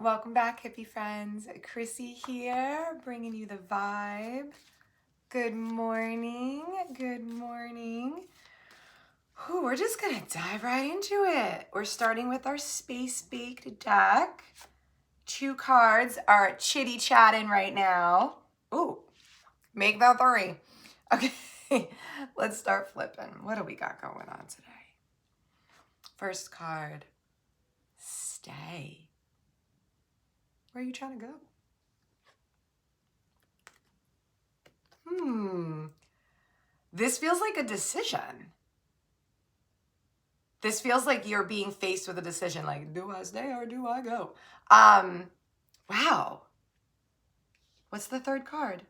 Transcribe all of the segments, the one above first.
Welcome back, hippie friends. Chrissy here, bringing you the vibe. Good morning. Good morning. We're just gonna dive right into it. We're starting with our space baked deck. 2 cards are chitty chatting right now. Ooh, make that 3. Okay, let's start flipping. What do we got going on today? First card, stay. Where are you trying to go? This feels like a decision. This feels like you're being faced with a decision, like, do I stay or do I go? Wow. What's the third card?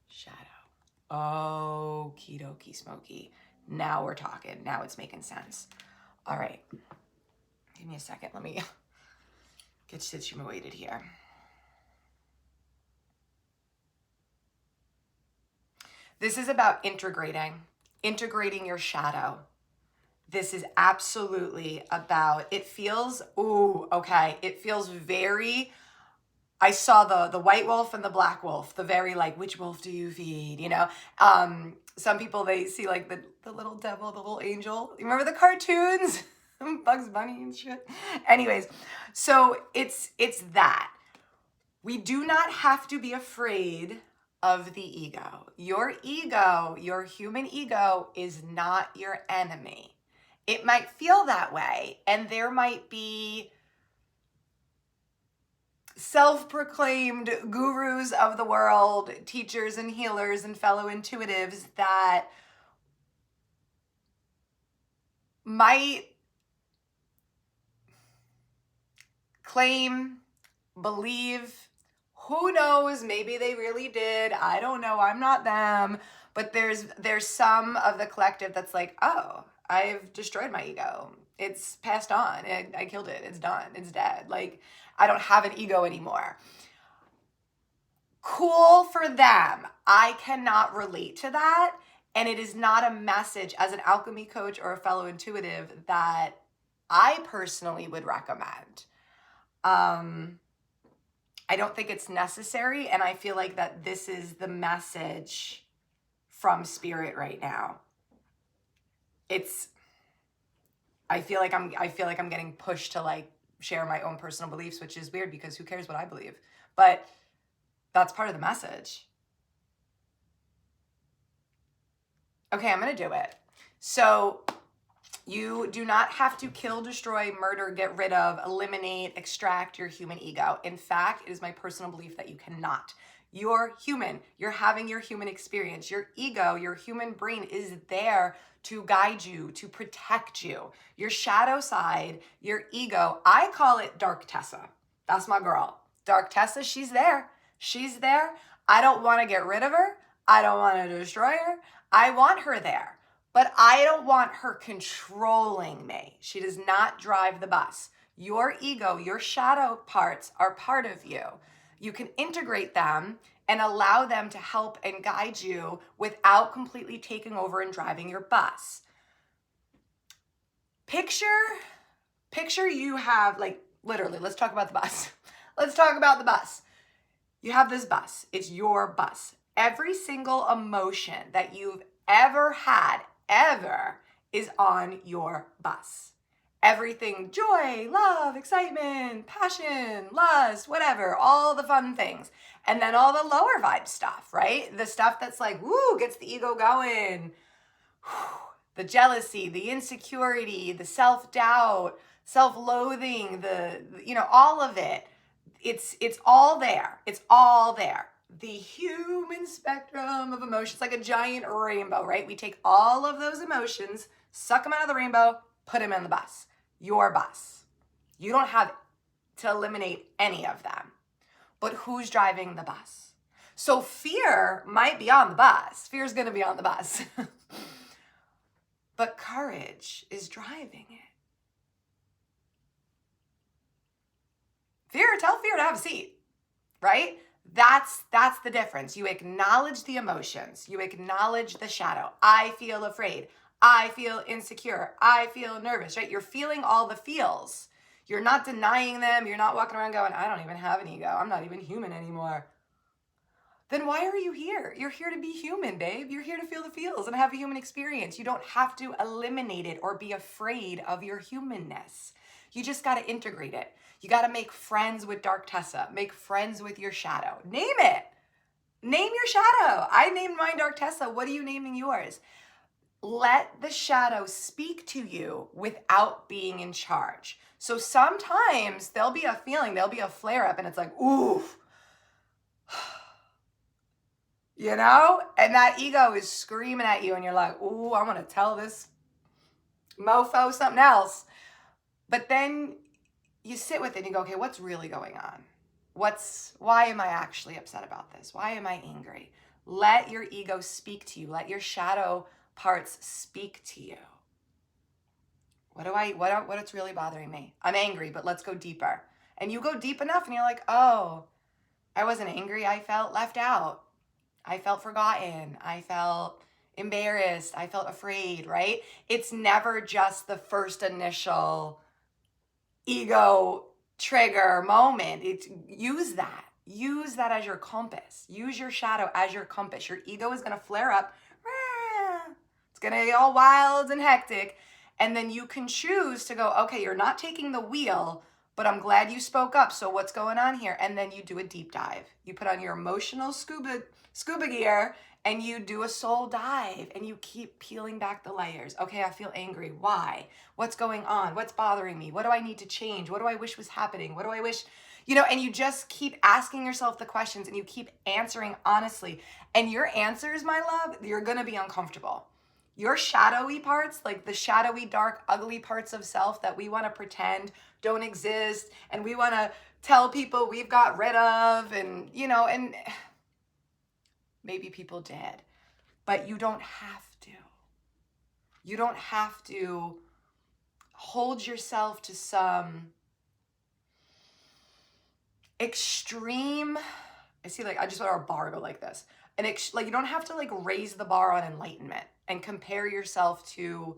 Shadow. Oh, okie dokie smoky. Now we're talking. Now it's making sense. All right. Give me a second. Let me get situated here. This is about integrating your shadow. This is absolutely about, it feels, it feels very, I saw the white wolf and the black wolf, the very like, which wolf do you feed, you know? Some people, they see like the little devil, the little angel. You remember the cartoons? Bugs Bunny and shit. Anyways, so it's that. We do not have to be afraid of the ego. Your ego, your human ego, is not your enemy. It might feel that way, and there might be self-proclaimed gurus of the world, teachers and healers and fellow intuitives that might claim, believe, who knows, maybe they really did. I don't know, I'm not them. But there's some of the collective that's like, oh, I've destroyed my ego. It's passed on. I killed it. It's done. It's dead. Like, I don't have an ego anymore. Cool for them. I cannot relate to that. And it is not a message as an alchemy coach or a fellow intuitive that I personally would recommend. I don't think it's necessary, and I feel like that this is the message from spirit right now. I feel like I'm getting pushed to like share my own personal beliefs, which is weird because who cares what I believe? But that's part of the message. Okay, I'm gonna do it. So you do not have to kill, destroy, murder, get rid of, eliminate, extract your human ego. In fact, it is my personal belief that you cannot. You're human. You're having your human experience. Your ego, your human brain is there to guide you, to protect you. Your shadow side, your ego, I call it Dark Tessa. That's my girl. Dark Tessa, she's there. She's there. I don't want to get rid of her. I don't want to destroy her. I want her there. But I don't want her controlling me. She does not drive the bus. Your ego, your shadow parts are part of you. You can integrate them and allow them to help and guide you without completely taking over and driving your bus. Picture you have, like, literally, let's talk about the bus. Let's talk about the bus. You have this bus. It's your bus. Every single emotion that you've ever had, ever, is on your bus. Everything, joy, love, excitement, passion, lust, whatever, all the fun things. And then all the lower vibe stuff, right? The stuff that's like, woo, gets the ego going. The jealousy, the insecurity, the self-doubt, self-loathing, all of it. It's all there. It's all there. The human spectrum of emotions, like a giant rainbow, right? We take all of those emotions, suck them out of the rainbow, put them in the bus. Your bus. You don't have to eliminate any of them. But who's driving the bus? So fear might be on the bus. Fear's going to be on the bus. But courage is driving it. Tell fear to have a seat, right? That's the difference. You acknowledge the emotions. You acknowledge the shadow. I feel afraid. I feel insecure. I feel nervous, right? You're feeling all the feels. You're not denying them. You're not walking around going, I don't even have an ego. I'm not even human anymore. Then why are you here? You're here to be human, babe. You're here to feel the feels and have a human experience. You don't have to eliminate it or be afraid of your humanness. You just got to integrate it. You got to make friends with Dark Tessa. Make friends with your shadow. Name it. Name your shadow. I named mine Dark Tessa. What are you naming yours? Let the shadow speak to you without being in charge. So sometimes there'll be a feeling, there'll be a flare up, and it's like, ooh, you know? And that ego is screaming at you, and you're like, ooh, I'm gonna tell this mofo something else. But then you sit with it and you go, okay, what's really going on? Why am I actually upset about this? Why am I angry? Let your ego speak to you. Let your shadow parts speak to you. What's really bothering me? I'm angry, but let's go deeper. And you go deep enough and you're like, oh, I wasn't angry. I felt left out. I felt forgotten. I felt embarrassed. I felt afraid, right? It's never just the first initial ego trigger moment. Use that as your compass. Use your shadow as your compass. Your ego is going to flare up. It's going to be all wild and hectic. And then you can choose to go, okay, you're not taking the wheel, but I'm glad you spoke up. So what's going on here? And then you do a deep dive. You put on your emotional scuba gear and you do a soul dive and you keep peeling back the layers. Okay, I feel angry. Why? What's going on? What's bothering me? What do I need to change? What do I wish was happening? What do I wish, and you just keep asking yourself the questions and you keep answering honestly. And your answers, my love, you're going to be uncomfortable. Your shadowy parts, like the shadowy, dark, ugly parts of self that we want to pretend don't exist and we want to tell people we've got rid of and maybe people did, but you don't have to. You don't have to hold yourself to some extreme. I see, I just want our bar to go like this. You don't have to raise the bar on enlightenment and compare yourself to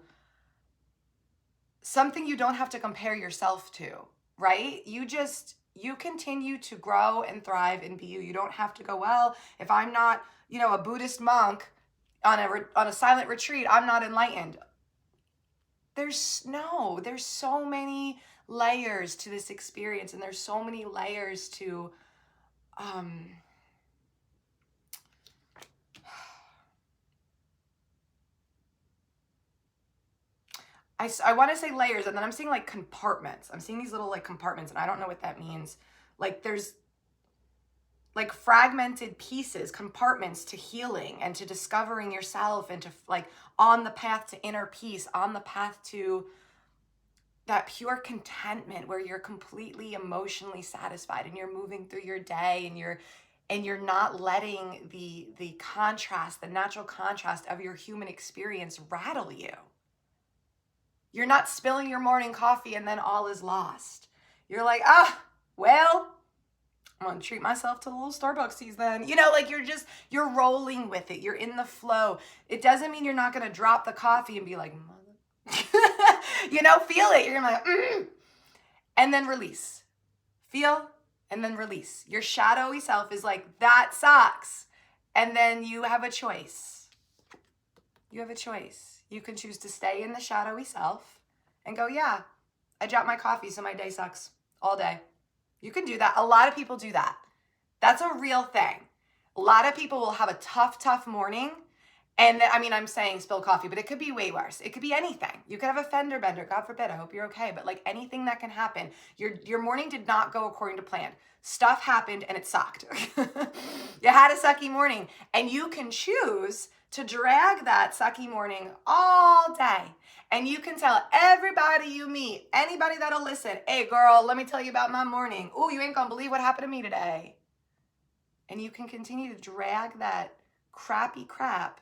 something you don't have to compare yourself to, right? You continue to grow and thrive and be you. You don't have to go, well, if I'm not, a Buddhist monk on a silent retreat, I'm not enlightened. There's so many layers to this experience, and there's so many layers to I want to say layers, and then I'm seeing compartments. I'm seeing these little compartments, and I don't know what that means. There's fragmented pieces, compartments to healing and to discovering yourself and to on the path to inner peace, on the path to that pure contentment where you're completely emotionally satisfied and you're moving through your day and you're not letting the contrast, the natural contrast of your human experience rattle you. You're not spilling your morning coffee and then all is lost. You're like, well, I'm going to treat myself to a little Starbucksies then. You're rolling with it. You're in the flow. It doesn't mean you're not going to drop the coffee and be like, mother. Feel it. You're going to be like, and then release. Feel and then release. Your shadowy self is like, that sucks. And then you have a choice. You have a choice. You can choose to stay in the shadowy self and go, yeah, I dropped my coffee, so my day sucks all day. You can do that. A lot of people do that. That's a real thing. A lot of people will have a tough morning. And then, I'm saying spill coffee, but it could be way worse. It could be anything. You could have a fender bender. God forbid. I hope you're okay. But anything that can happen. Your morning did not go according to plan. Stuff happened and it sucked. You had a sucky morning. And you can choose to drag that sucky morning all day. And you can tell everybody you meet, anybody that'll listen, hey girl, let me tell you about my morning. Oh, you ain't gonna believe what happened to me today. And you can continue to drag that crappy crap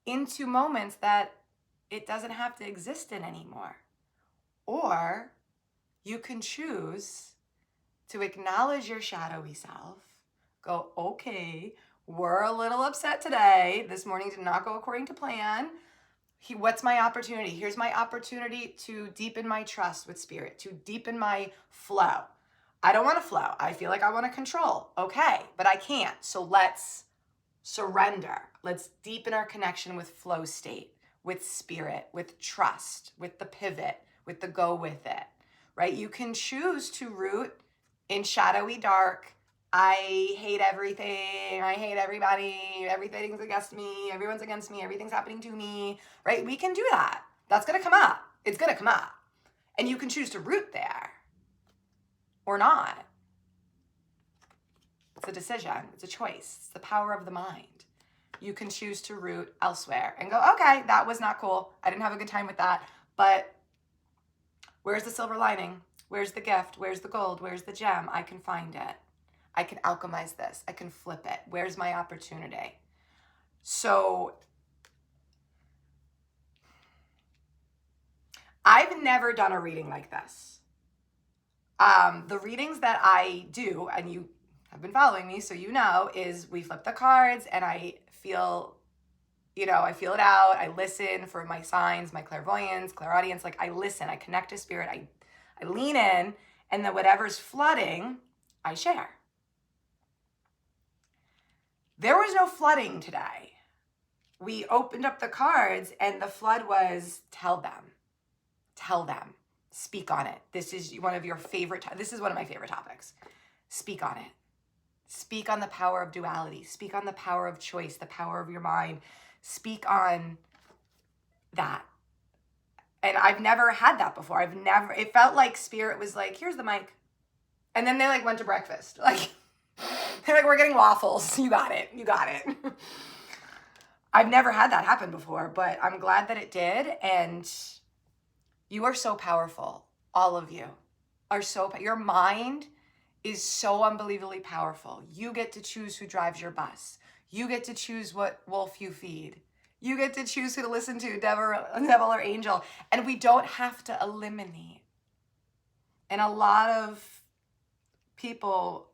into moments that it doesn't have to exist in anymore. Or you can choose to acknowledge your shadowy self, go, okay, we're a little upset today. This morning did not go according to plan. What's my opportunity? Here's my opportunity to deepen my trust with spirit, to deepen my flow. I don't want to flow. I feel like I want to control. Okay, but I can't. So let's surrender. Let's deepen our connection with flow state, with spirit, with trust, with the pivot, with the go with it, right? You can choose to root in shadowy dark. I hate everything. I hate everybody. Everything's against me. Everyone's against me. Everything's happening to me, right? We can do that. That's going to come up. It's going to come up. And you can choose to root there or not. It's a decision. It's a choice. It's the power of the mind. You can choose to root elsewhere and go, okay, that was not cool. I didn't have a good time with that. But where's the silver lining? Where's the gift? Where's the gold? Where's the gem? I can find it. I can alchemize this. I can flip it. Where's my opportunity? So I've never done a reading like this. The readings that I do, and you have been following me, so you know, is we flip the cards and I feel, I feel it out. I listen for my signs, my clairvoyance, clairaudience. Like I listen, I connect to spirit. I lean in, and then whatever's flooding, I share. There was no flooding today. We opened up the cards and the flood was tell them, speak on it. This is one of your favorite, this is one of my favorite topics. Speak on it. Speak on the power of duality. Speak on the power of choice, the power of your mind. Speak on that. And I've never had that before. It felt like spirit was like, here's the mic. And then they like went to breakfast. Like, they're like, we're getting waffles. You got it. I've never had that happen before, but I'm glad that it did. And you are so powerful. All of you are your mind is so unbelievably powerful. You get to choose who drives your bus. You get to choose what wolf you feed. You get to choose who to listen to, devil or angel. And we don't have to eliminate. And a lot of people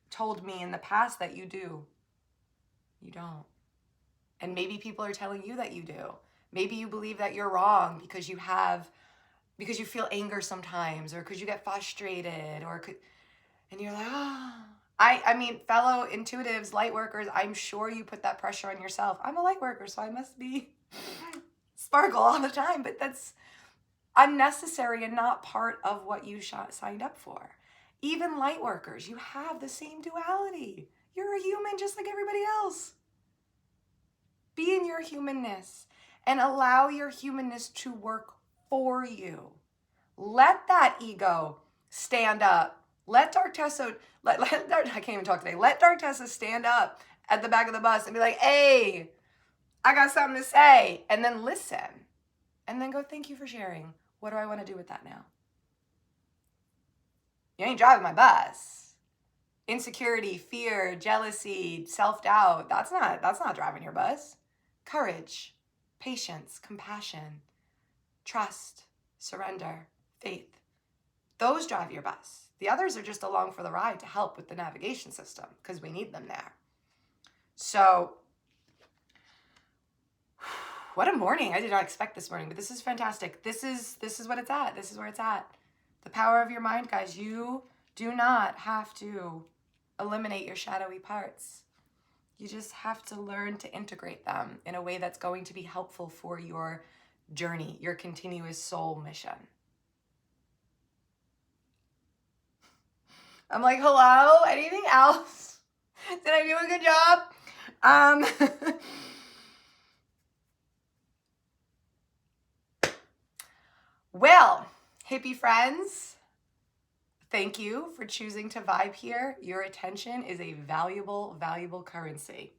told me in the past that you do. You don't. And maybe people are telling you that you do. Maybe you believe that you're wrong because you feel anger sometimes, or because you get frustrated, and you're like, I mean, fellow intuitives, light workers, I'm sure you put that pressure on yourself. I'm a light worker, so I must be sparkle all the time, but that's unnecessary and not part of what you signed up for. Even light workers, you have the same duality. You're a human just like everybody else. Be in your humanness and allow your humanness to work for you. Let that ego stand up. Let Dark Tessa, I can't even talk today. Let Dark Tessa stand up at the back of the bus and be like, hey, I got something to say. And then listen. And then go, thank you for sharing. What do I want to do with that now? You ain't driving my bus. Insecurity, fear, jealousy, self-doubt, that's not driving your bus. Courage, patience, compassion, trust, surrender, faith. Those drive your bus. The others are just along for the ride to help with the navigation system because we need them there. So, what a morning. I did not expect this morning, but this is fantastic. This is what it's at. This is where it's at. The power of your mind, guys. You do not have to eliminate your shadowy parts. You just have to learn to integrate them in a way that's going to be helpful for your journey, your continuous soul mission. I'm like, hello? Anything else? Did I do a good job? Well, hippie friends, thank you for choosing to vibe here. Your attention is a valuable, valuable currency.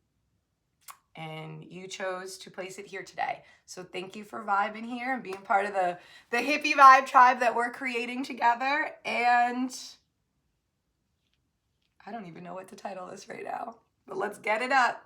And you chose to place it here today. So thank you for vibing here and being part of the hippie vibe tribe that we're creating together. And I don't even know what to title this right now, but let's get it up.